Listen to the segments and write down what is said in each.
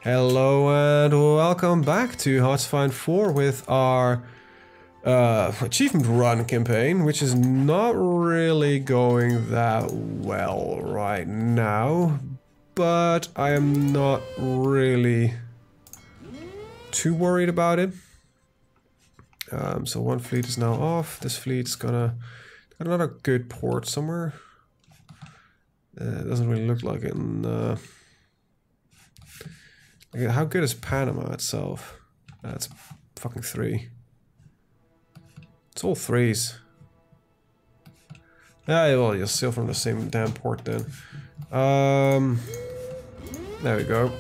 Hello and welcome back to HoI4 with our achievement run campaign, which is not really going that well right now, but I am not really too worried about it. So one fleet is now off. This fleet's got another good port somewhere. It doesn't really look like it. How good is Panama itself? That's fucking 3. It's all 3s. Yeah, well, you'll sail from the same damn port then. There we go.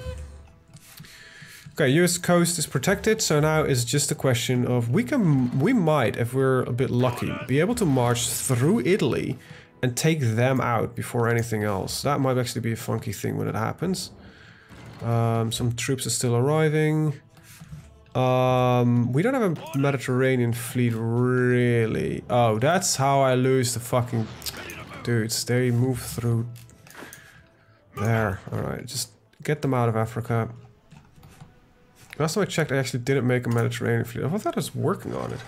Okay, US coast is protected, so now it's just a question of we might, if we're a bit lucky, be able to march through Italy and take them out before anything else. That might actually be a funky thing when it happens. Some troops are still arriving. We don't have a Mediterranean fleet, really. Oh, that's how I lose the fucking dudes. They move through there. Alright, just get them out of Africa. Last time I checked, I actually didn't make a Mediterranean fleet. I thought I was working on it.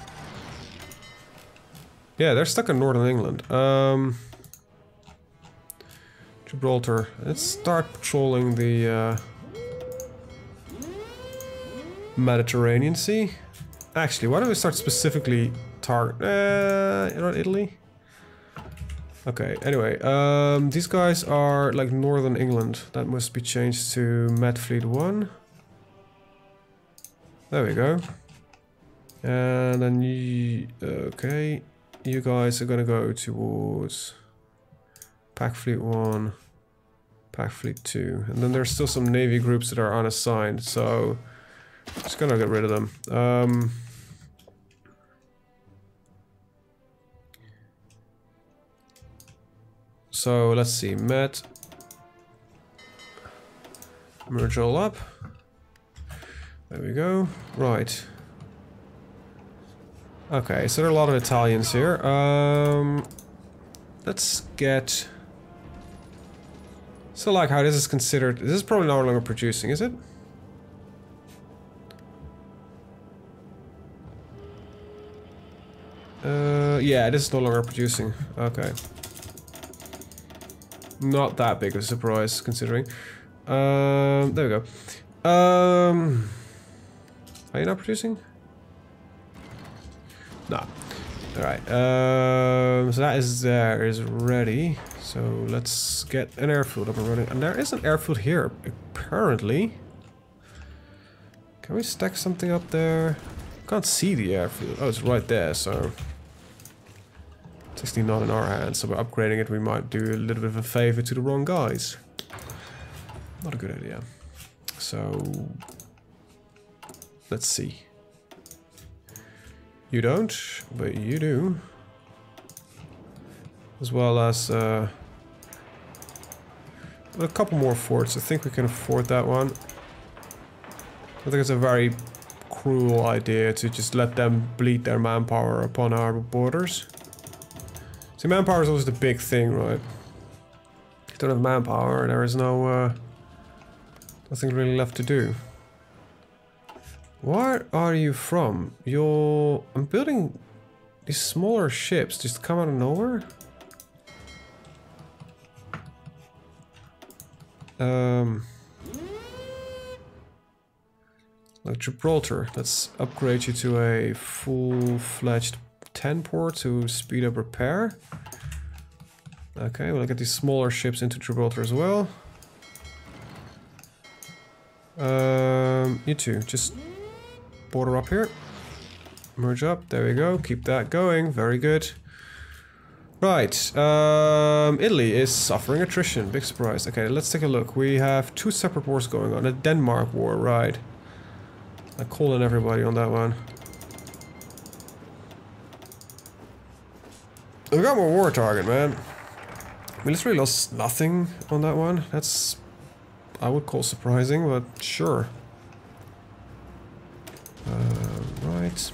Yeah, they're stuck in northern England. Gibraltar. Let's start patrolling the Mediterranean Sea. Actually, why don't we start specifically target Italy? Okay, anyway, these guys are like northern England. That must be changed to Med Fleet 1. There we go. And then you, okay, you guys are gonna go towards Pack Fleet 1, Pack Fleet 2. And then there's still some Navy groups that are unassigned, so just gonna get rid of them. So let's see, Met. Merge all up. There we go. Right. Okay, so there are a lot of Italians here. Let's get... So like how this is considered... This is probably no longer producing, is it? Yeah, this is no longer producing. Okay. Not that big of a surprise, considering. There we go. Are you not producing? No. Alright. So that is ready. So let's get an airfield up and running. And there is an airfield here, apparently. Can we stack something up there? Can't see the airfield. Oh, it's right there, so... It's actually not in our hands, so by upgrading it we might do a little bit of a favor to the wrong guys. Not a good idea. So... Let's see. You don't, but you do. As well as a couple more forts. I think we can afford that one. I think it's a very cruel idea to just let them bleed their manpower upon our borders. See, manpower is always the big thing, right? If you don't have manpower, there is no nothing really left to do. Where are you from? I'm building these smaller ships just come out of nowhere. Like Gibraltar, let's upgrade you to a full-fledged 10 port to speed up repair. Okay, we'll get these smaller ships into Gibraltar as well. You two, just border up here. Merge up, there we go, keep that going, very good. Right, Italy is suffering attrition, big surprise. Okay, let's take a look. We have 2 separate wars going on. The Denmark war, right. I call in everybody on that one. We got more war target, man. We literally lost nothing on that one. That's, I would call surprising, but sure. Right.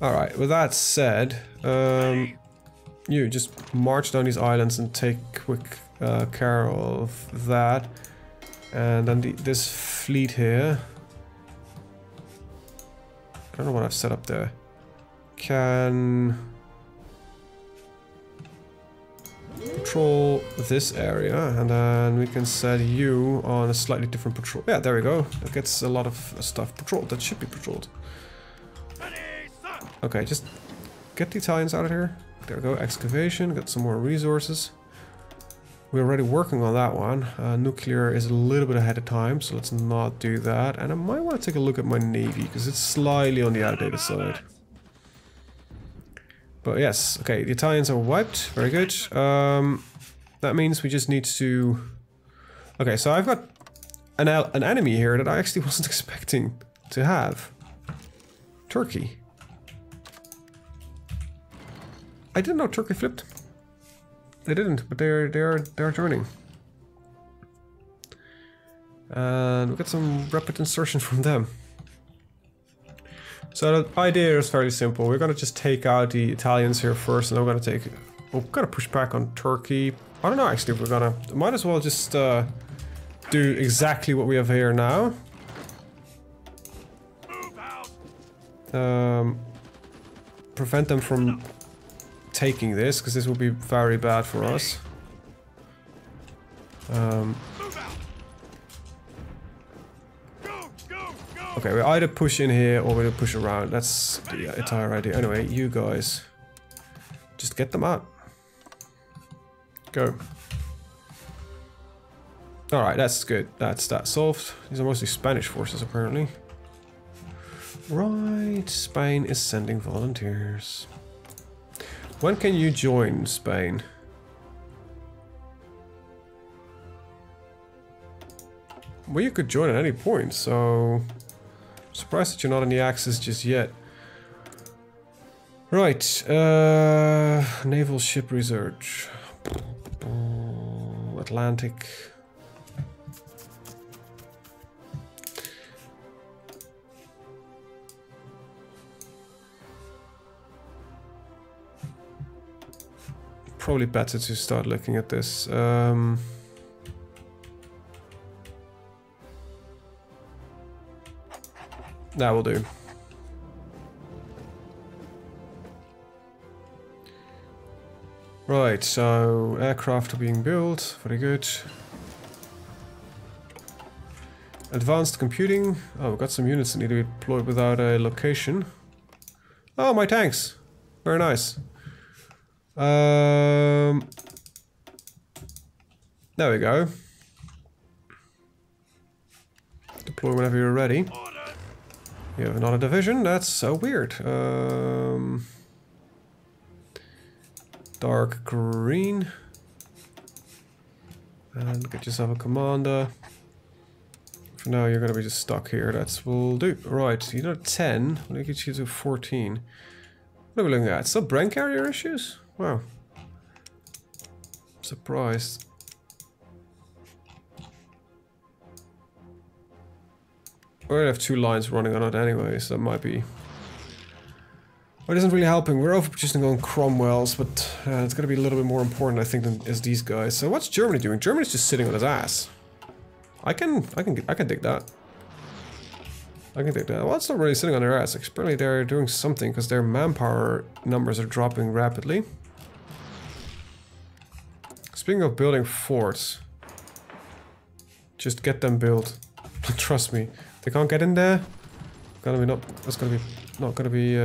Alright, with that said, you just march down these islands and take quick care of that. And then this fleet here. I don't know what I've set up there. Can patrol this area, and then we can set you on a slightly different patrol. Yeah, there we go. That gets a lot of stuff patrolled that should be patrolled. Okay, just get the Italians out of here. There we go. Excavation. Got some more resources. We're already working on that one. Nuclear is a little bit ahead of time, so let's not do that. And I might want to take a look at my navy, because it's slightly on the outdated side. But yes, okay, the Italians are wiped. Very good. That means we just need to... Okay, so I've got an enemy here that I actually wasn't expecting to have. Turkey. I didn't know Turkey flipped. They didn't, but they're joining. And we got some rapid insertion from them. So the idea is fairly simple. We're gonna just take out the Italians here first, and then we're gonna take... We're gonna push back on Turkey. I don't know actually if we're gonna... Might as well just do exactly what we have here now. Prevent them from taking this, because this will be very bad for us. Okay, we either push in here or we push around. That's the entire idea. Anyway, you guys, just get them out. Go. Alright, that's good. That's that solved. These are mostly Spanish forces, apparently. Right, Spain is sending volunteers. When can you join Spain? Well, you could join at any point, so... Surprised that you're not on the Axis just yet. Right, naval ship research. Atlantic. Probably better to start looking at this. That will do. Right, so aircraft are being built. Very good. Advanced computing. Oh, we've got some units that need to be deployed without a location. Oh, my tanks. Very nice. There we go. Deploy whenever you're ready. You have another division? That's so weird. Dark green. And get yourself a commander. For now, you're gonna be just stuck here. That's will do. Right, you're not 10. Let me get you to 14. What are we looking at? Still brain carrier issues? Wow. Surprised. We're gonna have 2 lines running on it anyway, so that might be... Well, it isn't really helping. We're overproducing on Cromwell's, but it's gonna be a little bit more important, I think, than is these guys. So what's Germany doing? Germany's just sitting on his ass. I can dig that. I can dig that. Well, it's not really sitting on their ass. Apparently they're doing something, because their manpower numbers are dropping rapidly. Speaking of building forts, just get them built. Trust me. They can't get in there. That's gonna be not gonna be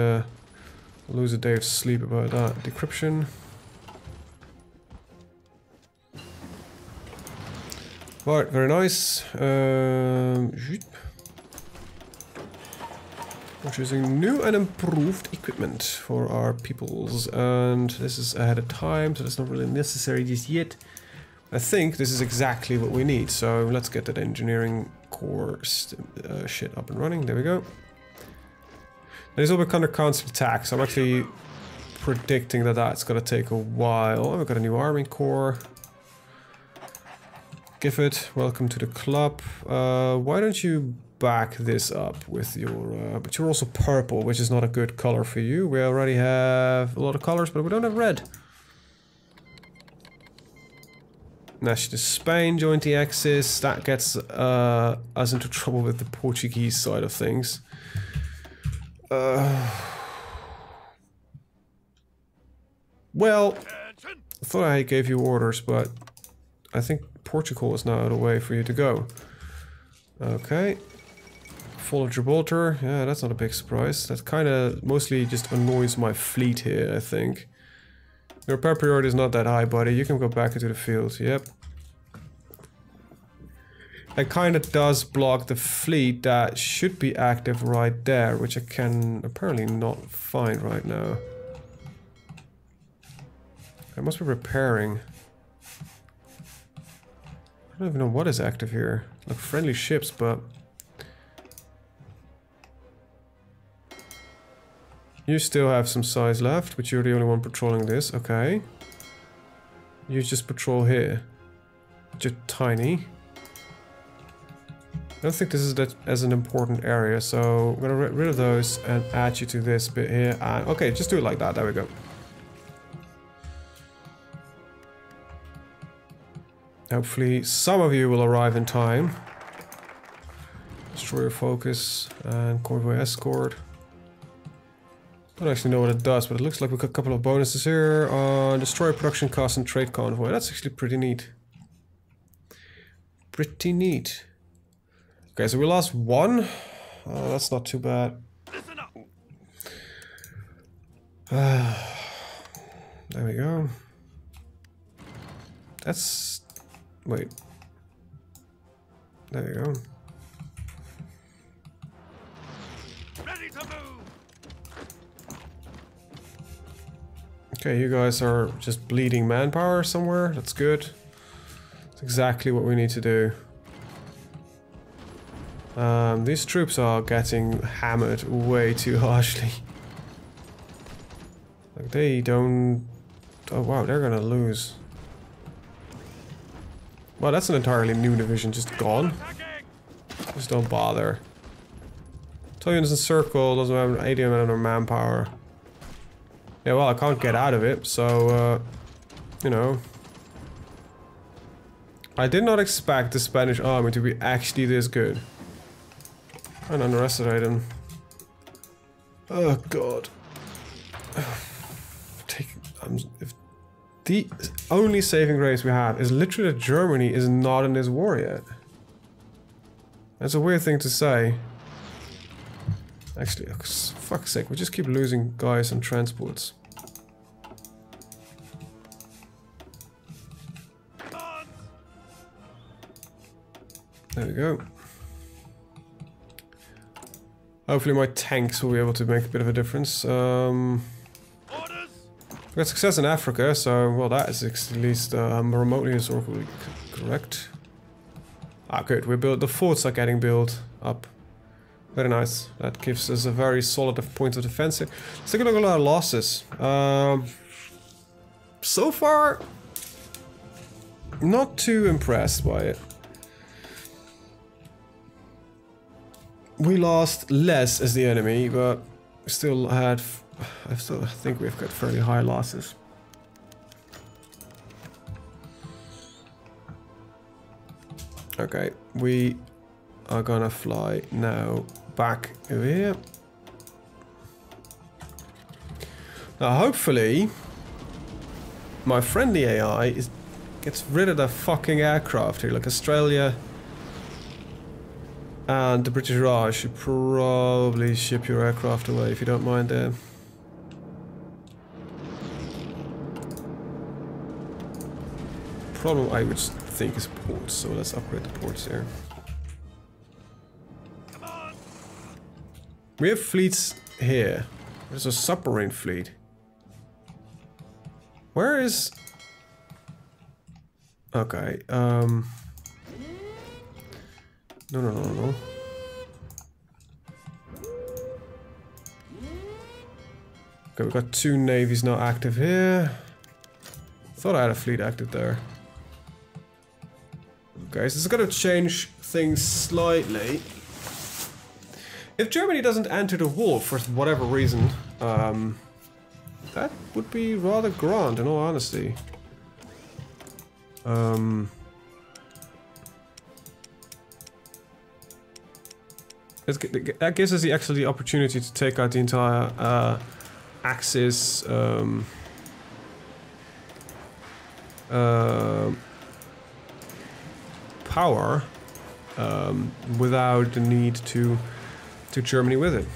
lose a day of sleep about that. Decryption. Right, very nice. We're choosing new and improved equipment for our peoples, and this is ahead of time, so that's not really necessary just yet. I think this is exactly what we need, so let's get that engineering core shit up and running. There we go. These will be under constant attack, so I'm actually predicting that that's gonna take a while. We've got a new army corps. Gifford, welcome to the club. Why don't you back this up with your... but you're also purple, which is not a good color for you. We already have a lot of colors, but we don't have red. Nationalist Spain joined the Axis. That gets us into trouble with the Portuguese side of things. Well, I thought I gave you orders, but I think Portugal is now out of the way for you to go. Okay. Fall of Gibraltar. Yeah, that's not a big surprise. That kind of mostly just annoys my fleet here, I think. Your repair priority is not that high, buddy. You can go back into the field. Yep. It kind of does block the fleet that should be active right there, which I can apparently not find right now. I must be repairing. I don't even know what is active here. Like friendly ships, but... You still have some size left, but you're the only one patrolling this. Okay. You just patrol here. But you're tiny. I don't think this is that as an important area, so I'm gonna get rid of those and add you to this bit here. And okay, just do it like that. There we go. Hopefully some of you will arrive in time. Destroyer focus and convoy escort. Don't actually know what it does, but it looks like we've got a couple of bonuses here on destroyer production cost and trade convoy. That's actually pretty neat. Pretty neat. Okay, so we lost one. That's not too bad. There we go. That's... Wait. There you go. Ready to move. Okay, you guys are just bleeding manpower somewhere. That's good. That's exactly what we need to do. These troops are getting hammered way too harshly. Like they don't... Oh wow, they're gonna lose. Well, that's an entirely new division just gone. Just don't bother. 2 units in circle, doesn't have 80 amount of manpower. Yeah, well, I can't get out of it, so, you know. I did not expect the Spanish army to be actually this good. And underestimate them. Oh god. If the only saving grace we have is literally that Germany is not in this war yet. That's a weird thing to say. Actually, for fuck's sake, we just keep losing guys on transports. There we go. Hopefully my tanks will be able to make a bit of a difference. We got success in Africa, so, well, that is at least remotely historically correct. Ah, good. We built the forts are getting built up. Very nice. That gives us a very solid point of defense here. Let's take a look at our losses. So far, not too impressed by it. We lost less as the enemy, but still had... I still think we've got fairly high losses. Okay, we are gonna fly now back over here. Now hopefully my friendly AI gets rid of the fucking aircraft here, like Australia and the British Raj should probably ship your aircraft away if you don't mind there. Problem I would think is ports, so let's upgrade the ports here. We have fleets here. There's a submarine fleet. Where is... Okay, No. Okay, we've got 2 navies not active here. Thought I had a fleet active there. Okay, so it's gonna change things slightly. If Germany doesn't enter the war for whatever reason, that would be rather grand, in all honesty. That gives us actually the opportunity to take out the entire Axis power without the need to Germany with it.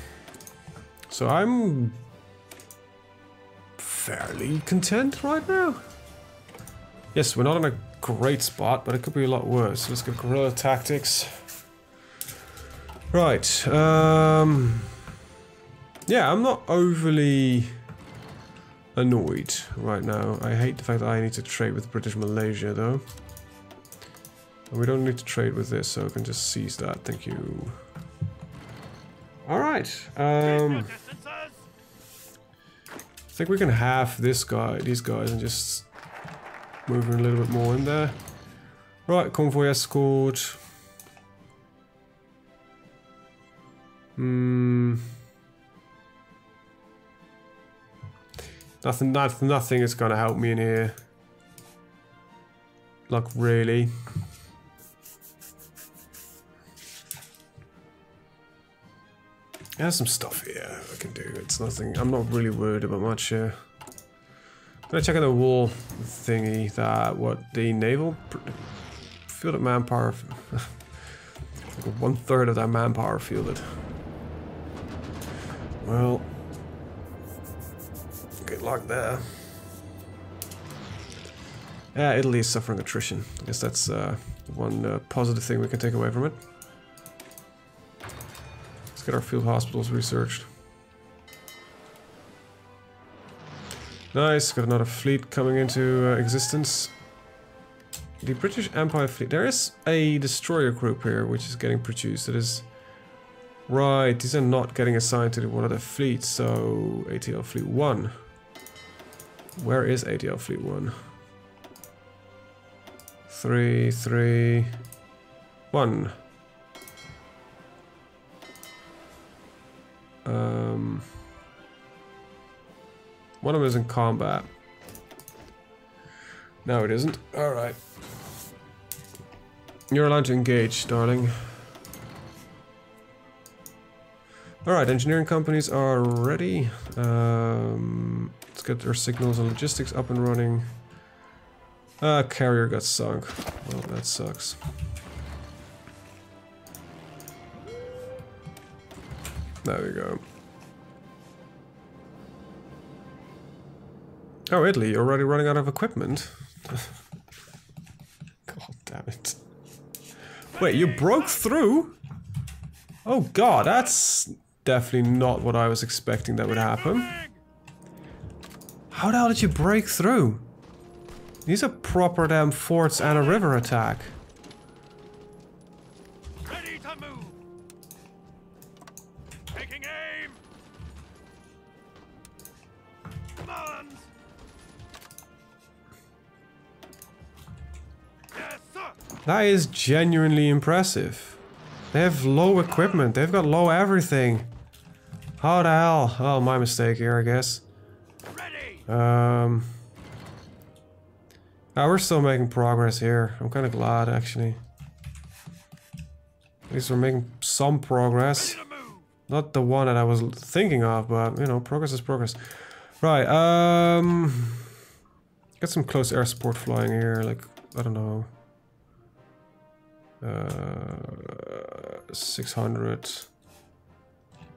So I'm fairly content right now. Yes, we're not in a great spot, but it could be a lot worse. Let's get guerrilla tactics. Right. Yeah, I'm not overly annoyed right now. I hate the fact that I need to trade with British Malaysia, though. And we don't need to trade with this, so I can just seize that. Thank you. All right. I think we can halve these guys, and just move a little bit more in there. Right, convoy escort. Nothing is gonna help me in here. Like, really. There's some stuff here I can do. It's nothing. I'm not really worried about much here. Can I check out the wall thingy? That what the naval fielded manpower. Like 1/3 of that manpower fielded. Well, good luck there. Yeah, Italy is suffering attrition. I guess that's one positive thing we can take away from it. Let's get our field hospitals researched. Nice, got another fleet coming into existence. The British Empire fleet. There is a destroyer group here which is getting produced. That is right. These are not getting assigned to one of the fleets. So ATL Fleet 1. Where is ATL Fleet 1? 3, 3, 1. One of them is in combat. No, it isn't. Alright. You're allowed to engage, darling. Alright, engineering companies are ready. Let's get their signals and logistics up and running. Carrier got sunk. Well, that sucks. There we go. Oh, Italy, you're already running out of equipment. God damn it. Wait, you broke through? Oh god, that's definitely not what I was expecting that would happen. How the hell did you break through? These are proper damn forts and a river attack. Ready to move. Taking aim. Commands. Yes, sir. That is genuinely impressive. They have low equipment. They've got low everything. How the hell? Oh, my mistake here, I guess. Ready. We're still making progress here. I'm kind of glad, actually. At least we're making some progress. Not the one that I was thinking of, but, you know, progress is progress. Right, get some close air support flying here, like, I don't know. 600.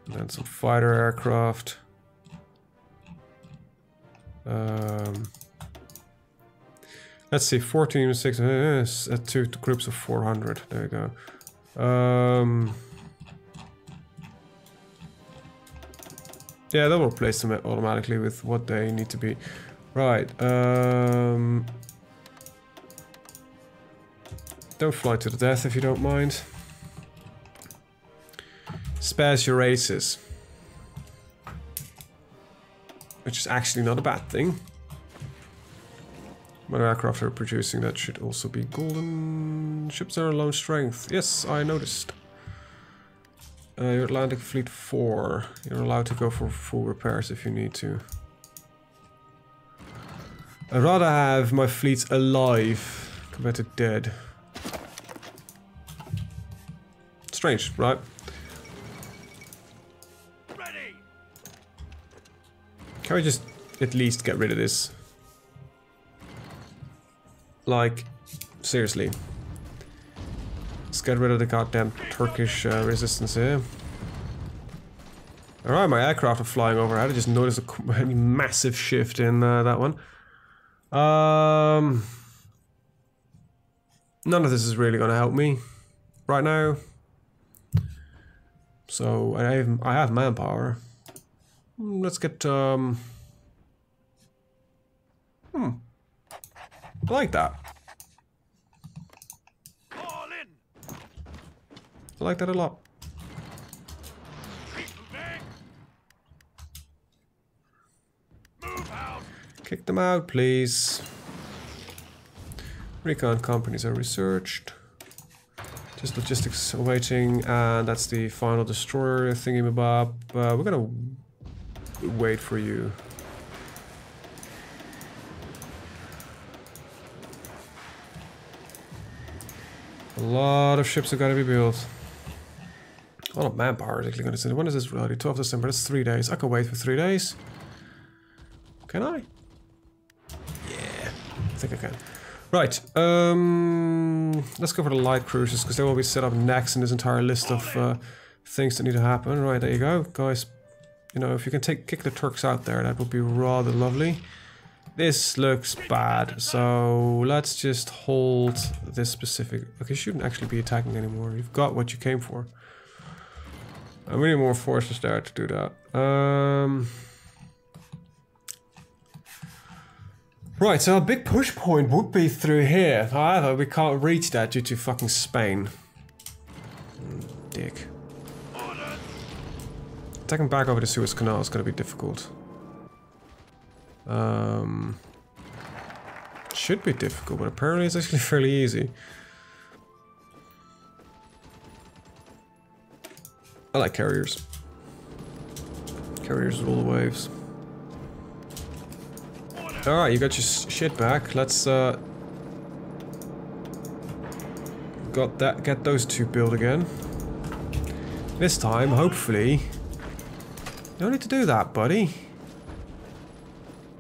And then some fighter aircraft. Let's see, 14, 6, two groups of 400. There you go. Yeah, that will replace them automatically with what they need to be. Right. Don't fly to the death if you don't mind. Spares your races. Which is actually not a bad thing. What aircraft are producing that should also be golden. Ships are low strength. Yes, I noticed. Your Atlantic Fleet 4. You're allowed to go for full repairs if you need to. I'd rather have my fleets alive compared to dead. Strange, right? Ready. Can we just at least get rid of this? Like, seriously. Let's get rid of the goddamn Turkish resistance here. Alright, my aircraft are flying overhead. I just noticed a massive shift in that one. None of this is really going to help me right now. So I have manpower. Let's get I like that. All in. I like that a lot. Keep moving. Move out. Kick them out, please. Recon companies are researched. Just logistics awaiting, and that's the final destroyer thingy-mabob. We're gonna wait for you. A lot of ships have got to be built. A lot of manpower is actually going to send. When is this reality? 12th December. That's 3 days. I can wait for 3 days. Can I? Yeah, I think I can. Right. Let's go for the light cruisers because they will be set up next in this entire list of things that need to happen. Right, there you go, guys. You know, if you can kick the Turks out there, that would be rather lovely. This looks bad, so let's just hold this specific... Okay, you shouldn't actually be attacking anymore. You've got what you came for. And we need more forces there to do that. Right, so a big push point would be through here. However, we can't reach that due to fucking Spain. Dick. Attacking back over the Suez Canal is going to be difficult. Should be difficult, but apparently it's actually fairly easy. I like carriers. Carriers rule the waves. Alright, you got your shit back. Let's get those two built again. This time, hopefully. You don't need to do that, buddy.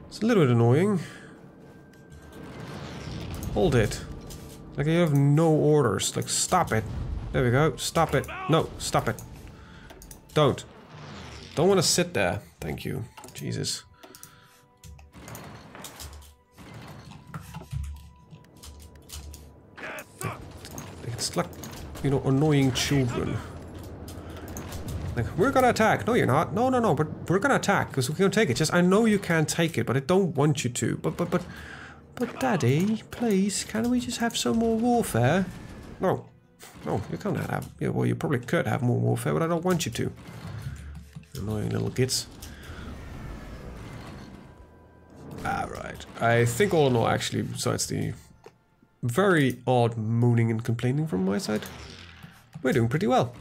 It's a little bit annoying. Hold it. Like you have no orders. Like, stop it. There we go. Stop it. No, stop it. Don't. Don't want to sit there. Thank you. Jesus. It's like, you know, annoying children. Like, we're gonna attack. No, you're not. No, no, no, but we're gonna attack because we can take it. Just, I know you can't take it, but I don't want you to. But Daddy, please, can we just have some more warfare? No. No, you can't have... Yeah, well, you probably could have more warfare, but I don't want you to. Annoying little gits. Alright. I think all in all, actually, besides the very odd moaning and complaining from my side, we're doing pretty well.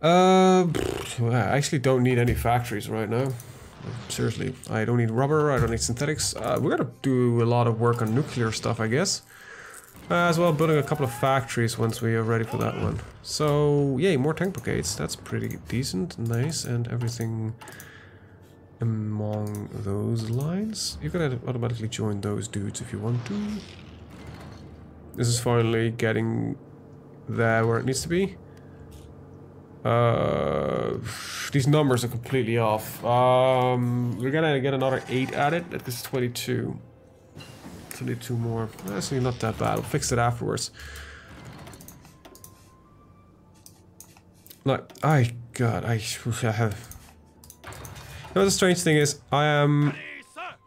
I actually don't need any factories right now. Seriously, I don't need rubber, I don't need synthetics. We're gonna do a lot of work on nuclear stuff, I guess. As well, building a couple of factories once we are ready for that one. So, yay, more tank brigades. That's pretty decent, nice, and everything among those lines. You can automatically join those dudes if you want to. This is finally getting there where it needs to be. These numbers are completely off. We're gonna get another 8 at it. This is 22. 22 more. That's not that bad. I'll fix it afterwards. Like, God, I have... You know, the strange thing is, I am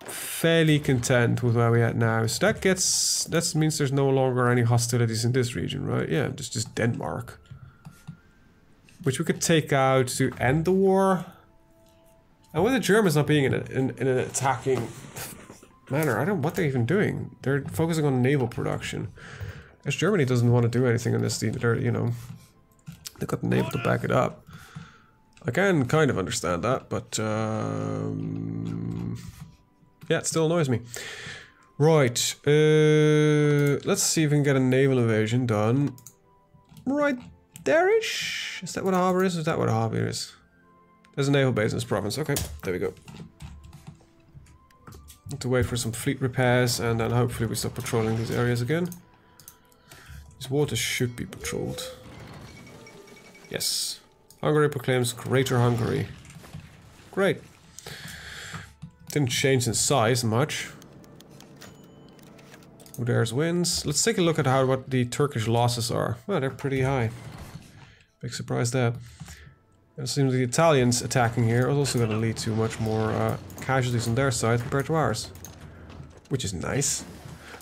fairly content with where we're at now. So that means there's no longer any hostilities in this region, right? Yeah, there's just Denmark. Which we could take out to end the war. And with the Germans not being in an attacking manner, I don't know what they're even doing. They're focusing on naval production. As Germany doesn't want to do anything on this, they're, you know, they've got the naval to back it up. I can kind of understand that, but yeah, it still annoys me. Right, let's see if we can get a naval invasion done. Right there-ish? Is that what a harbor is? Is that what a harbor is? There's a naval base in this province. Okay, there we go. Need to wait for some fleet repairs and then hopefully we start patrolling these areas again. These waters should be patrolled. Yes. Hungary proclaims Greater Hungary. Great. Didn't change in size much. Oh, there's winds. Let's take a look at what the Turkish losses are. Well, they're pretty high. Big surprise there. It seems the Italians attacking here is also going to lead to much more casualties on their side compared to ours. Which is nice.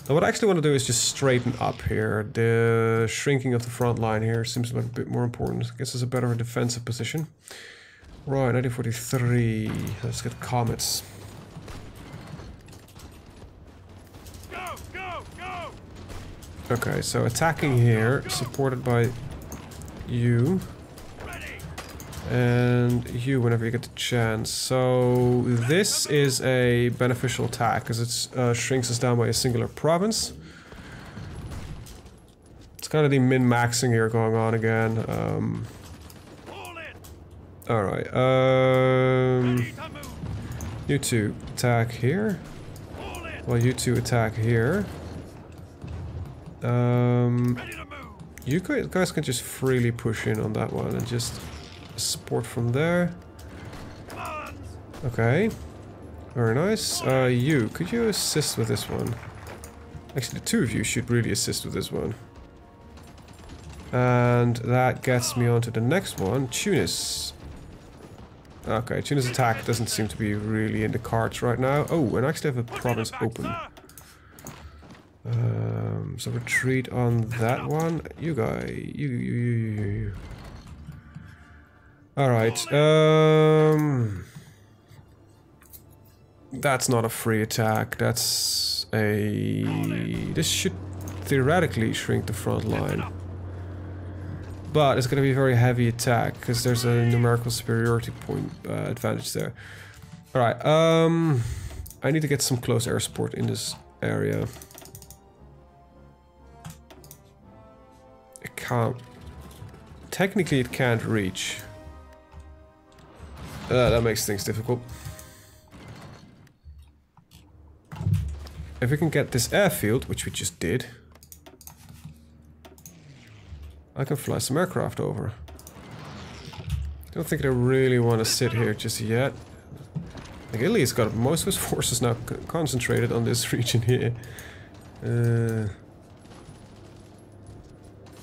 Now what I actually want to do is just straighten up here. The shrinking of the front line here seems like a bit more important. I guess it's a better defensive position. Right, 1943. Let's get comets. Okay, so attacking here, supported by you. And you whenever you get the chance. So this is a beneficial attack because it shrinks us down by a singular province. It's kind of the min-maxing here going on again. Alright, you two attack here. Well, you two attack here. You guys can just freely push in on that one and just support from there. Okay. Very nice. You, could you assist with this one? Actually, the two of you should really assist with this one. And that gets me onto the next one, Tunis. Okay, Tunis attack doesn't seem to be really in the cards right now. Oh, and I actually have a province open. So retreat on that one. You guys, you. Alright, that's not a free attack, that's a... This should theoretically shrink the front line. But it's gonna be a very heavy attack, because there's a numerical superiority point advantage there. Alright, I need to get some close air support in this area. It can't... Technically it can't reach. That makes things difficult. If we can get this airfield, which we just did, I can fly some aircraft over. I don't think I really want to sit here just yet. Like Italy's got most of his forces now concentrated on this region here.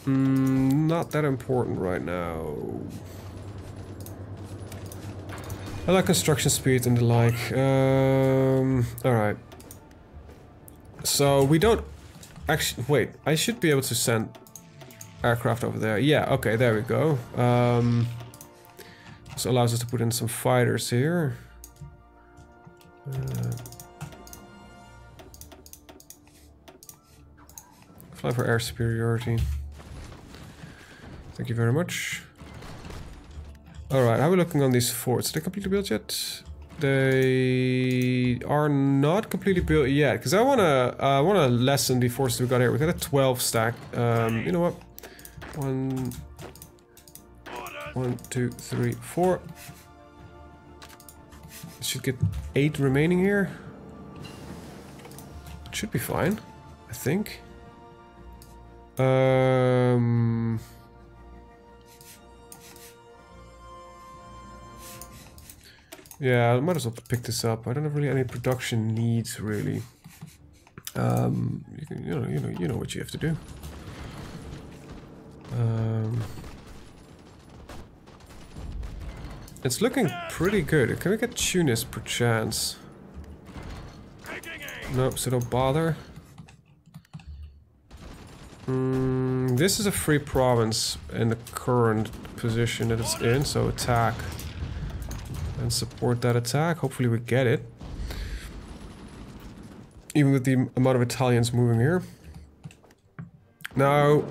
Not that important right now. I like construction speed and the like. Alright. So we don't actually... Wait, I should be able to send aircraft over there. Yeah, okay, there we go. This allows us to put in some fighters here. Fly for air superiority. Thank you very much. Alright, how are we looking on these forts? Are they completely built yet? They are not completely built yet, because I wanna lessen the forces we got here. We got a 12 stack. You know what? 1, 2, 3, 4. Should get 8 remaining here. Should be fine, I think. Yeah, I might as well pick this up. I don't have really any production needs, really. You know what you have to do. It's looking pretty good. Can we get Tunis per chance? Nope, so don't bother. This is a free province in the current position that it's in, so attack. And support that attack. Hopefully we get it. Even with the amount of Italians moving here. Now,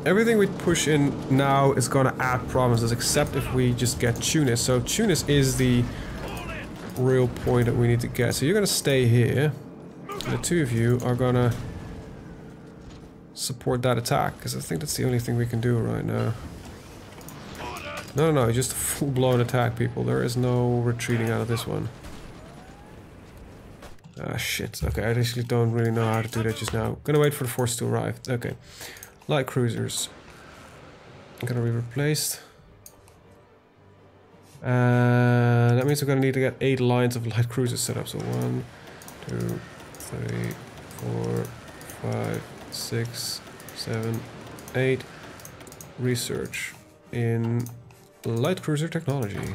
everything we push in now is gonna add provinces, except if we just get Tunis. So Tunis is the real point that we need to get. So you're gonna stay here. So the two of you are gonna support that attack, because I think that's the only thing we can do right now. No, just a full-blown attack, people. There is no retreating out of this one. Ah, shit. Okay, I actually don't really know how to do that just now. Gonna wait for the force to arrive. Okay. Light cruisers. Gonna be replaced. And that means we're gonna need to get 8 lines of light cruisers set up. So 1, 2, 3, 4, 5, 6, 7, 8. Research in light cruiser technology.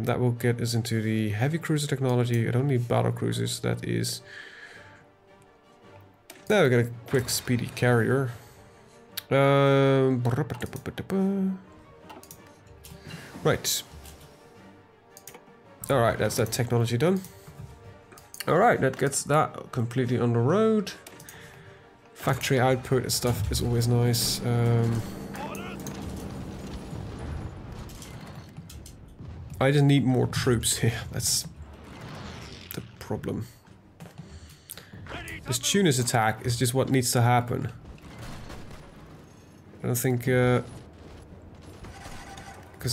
That will get us into the heavy cruiser technology. I don't need battle cruisers. That is. Now we got a quick speedy carrier. Right. Alright, that's that technology done. Alright, that gets that completely on the road. Factory output and stuff is always nice. I just need more troops here. That's the problem. This Tunis attack is just what needs to happen. I don't think... because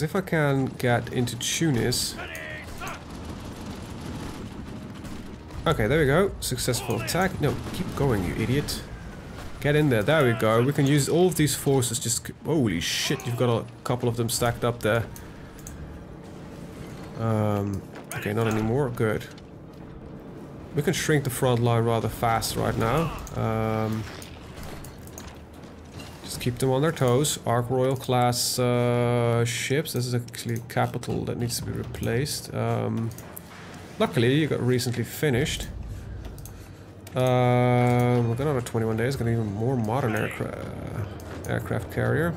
if I can get into Tunis... Okay, there we go. Successful attack. No, keep going, you idiot. Get in there. There we go. We can use all of these forces. Just... Holy shit, you've got a couple of them stacked up there. Okay, not anymore. Good. We can shrink the front line rather fast right now. Just keep them on their toes. Ark Royal class ships. This is actually capital that needs to be replaced. Luckily, you got recently finished. We've got another 21 days. Got an even more modern aircraft carrier.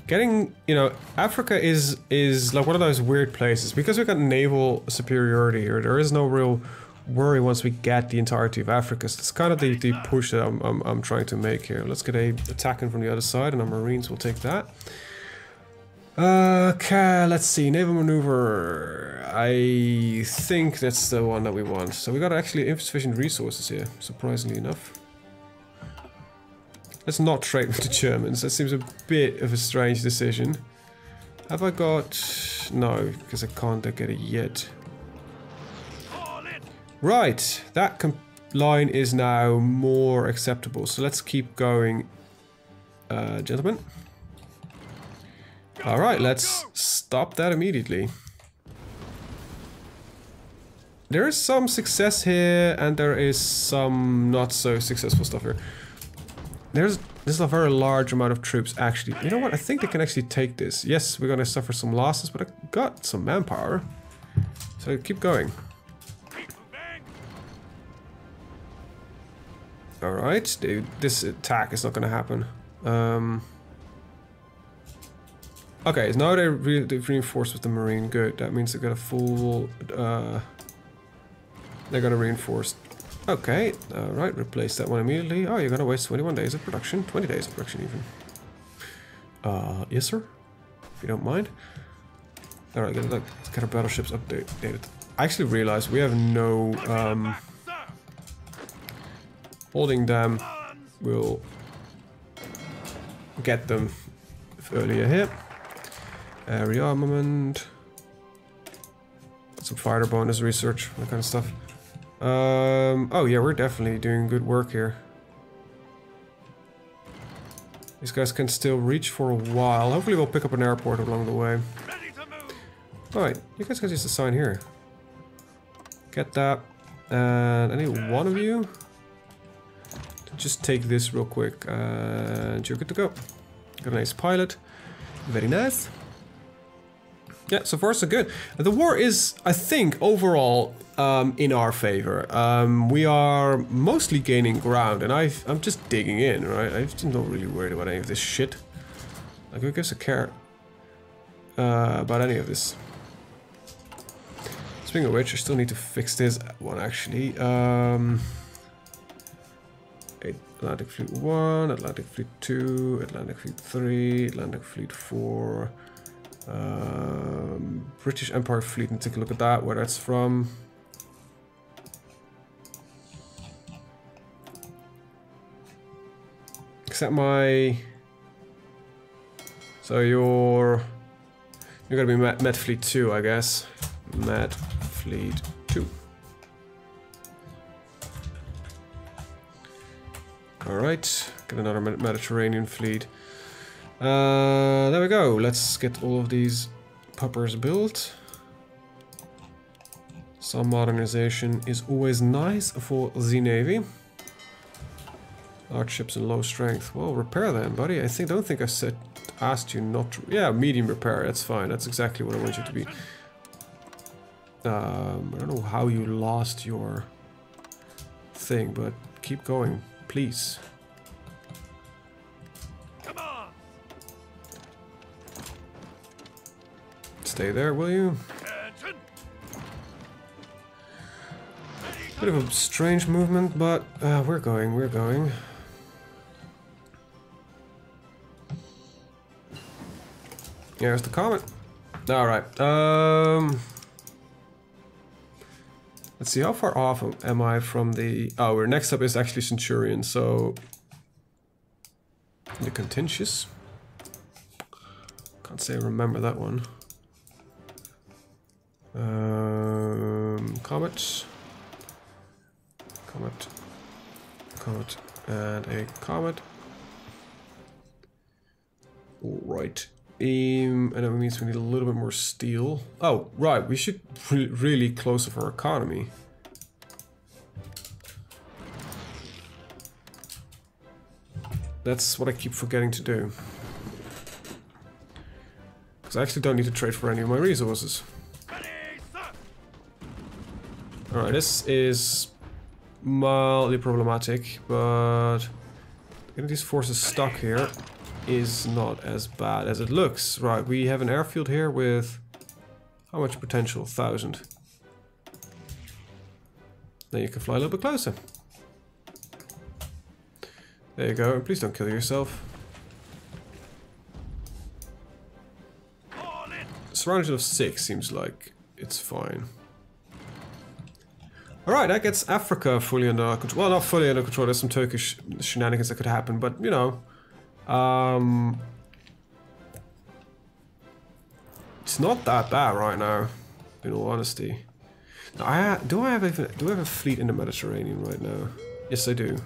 Getting, you know, Africa is like one of those weird places because we've got naval superiority here. There is no real worry once we get the entirety of Africa. So it's kind of the push that I'm trying to make here. Let's get a attacking from the other side, and our Marines will take that. Okay, let's see. Naval maneuver. I think that's the one that we want. So we got actually insufficient resources here, surprisingly enough. Let's not trade with the Germans. That seems a bit of a strange decision. Have I got... No, because I can't get it yet. Right, that line is now more acceptable. So let's keep going, gentlemen. Alright, let's stop that immediately. There is some success here, and there is some not so successful stuff here. There's a very large amount of troops actually. You know what? I think they can actually take this. Yes, we're gonna suffer some losses, but I got some manpower. So keep going. Alright, this attack is not gonna happen. Okay, so now they've reinforced with the Marine. Good. That means they've got a full... they're gonna reinforce. Okay, alright, replace that one immediately. Oh, you're gonna waste 21 days of production. 20 days of production, even. Yes, sir? If you don't mind. Alright, let's get our battleships updated. I actually realized we have no... holding them will get them earlier here. Rearmament. Some fighter bonus research, that kind of stuff. Oh yeah, we're definitely doing good work here. These guys can still reach for a while. Hopefully we'll pick up an airport along the way. Alright, you guys can just assign here. Get that. And any one of you to just take this real quick. And you're good to go. Got a nice pilot. Very nice. Yeah, so far so good. The war is, I think, overall in our favor. We are mostly gaining ground, and I'm just digging in, right? I'm not really worried about any of this shit. Like, who gives a care about any of this? Speaking of which, I still need to fix this one, actually. Atlantic Fleet 1, Atlantic Fleet 2, Atlantic Fleet 3, Atlantic Fleet 4... British Empire fleet, and take a look at that, where that's from. Except my... So you're gonna be Met Fleet 2, I guess. Met Fleet 2. Alright, get another Mediterranean fleet. There we go. Let's get all of these puppers built. Some modernization is always nice for the Navy. Large ships and low strength. Well, repair them, buddy. Don't think I asked you not to... Yeah, medium repair. That's fine. That's exactly what I want you to be. I don't know how you lost your thing, but keep going, please. Come on. Stay there, will you? Attention. Bit of a strange movement, but we're going, we're going. Here's the comet. Alright, let's see, how far off am I from the... Oh, we're next up is actually Centurion, so... The Contentious. Can't say I remember that one. Comet. Comet. Comet. And a comet. Alright. And that means we need a little bit more steel. Oh, right, we should really close off our economy. That's what I keep forgetting to do. Because I actually don't need to trade for any of my resources. Alright, this is mildly problematic, but getting these forces stuck here is not as bad as it looks. Right, we have an airfield here with how much potential? 1,000. Then you can fly a little bit closer. There you go, and please don't kill yourself. Surrounded of 6 seems like it's fine. Alright, that gets Africa fully under control. Well, not fully under control, there's some Turkish shenanigans that could happen, but you know. It's not that bad right now, in all honesty. Now, do I have a fleet in the Mediterranean right now? Yes, I do.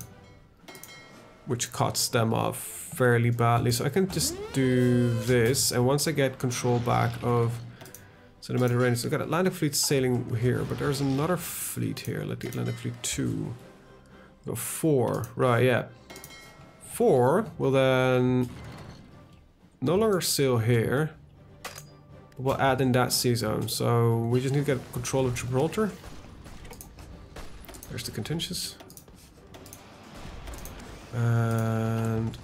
Which cuts them off fairly badly, so I can just do this, and once I get control back of the Mediterranean, so I've got Atlantic Fleet sailing here, but there's another fleet here, like the Atlantic Fleet 2. No, 4, right, yeah. 4 will then no longer sail here. We'll add in that sea zone, so we just need to get control of Gibraltar. There's the Contentious. And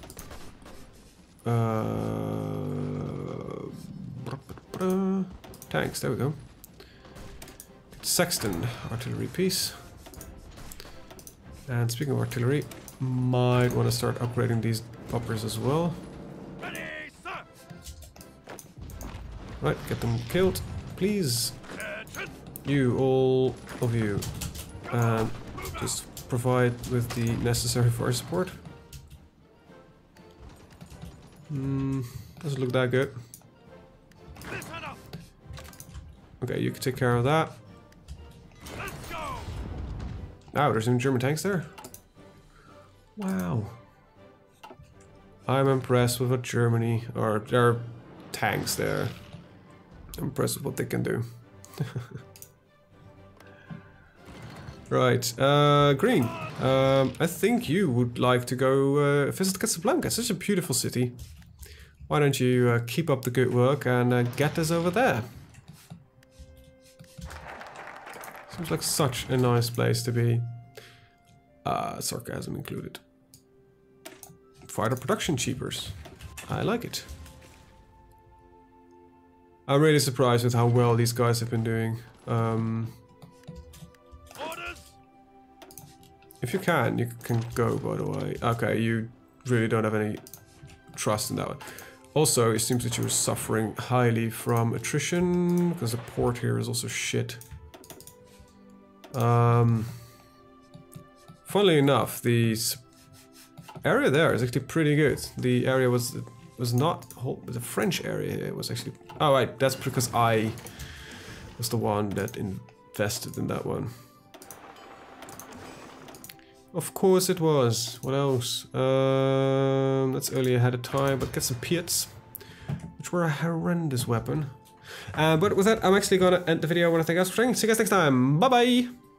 tanks, there we go. Sexton, artillery piece. And speaking of artillery, might want to start upgrading these poppers as well. Ready, sir. Right, get them killed, please. Attention. You, all of you. And just provide with the necessary fire support. Doesn't look that good. Listen up. Okay, you can take care of that. Let's go. Oh, there's some German tanks there. Wow. I'm impressed with what Germany, or their tanks there. I'm impressed with what they can do. Right, Green. I think you would like to go visit Casablanca. It's such a beautiful city. Why don't you keep up the good work and get us over there? Seems like such a nice place to be. Sarcasm included. Fighter production cheapers. I like it. I'm really surprised with how well these guys have been doing. Orders. If you can go, by the way. Okay, you really don't have any trust in that one. Also, it seems that you're suffering highly from attrition, because the port here is also shit. Funnily enough, the area there is actually pretty good. The area was not the French area. It was actually... Oh, right, that's because I was the one that invested in that one. Of course it was. What else? That's early ahead of time, but get some Piets, which were a horrendous weapon. But with that, I'm actually gonna end the video. I want to thank you guys for watching. See you guys next time. Bye bye.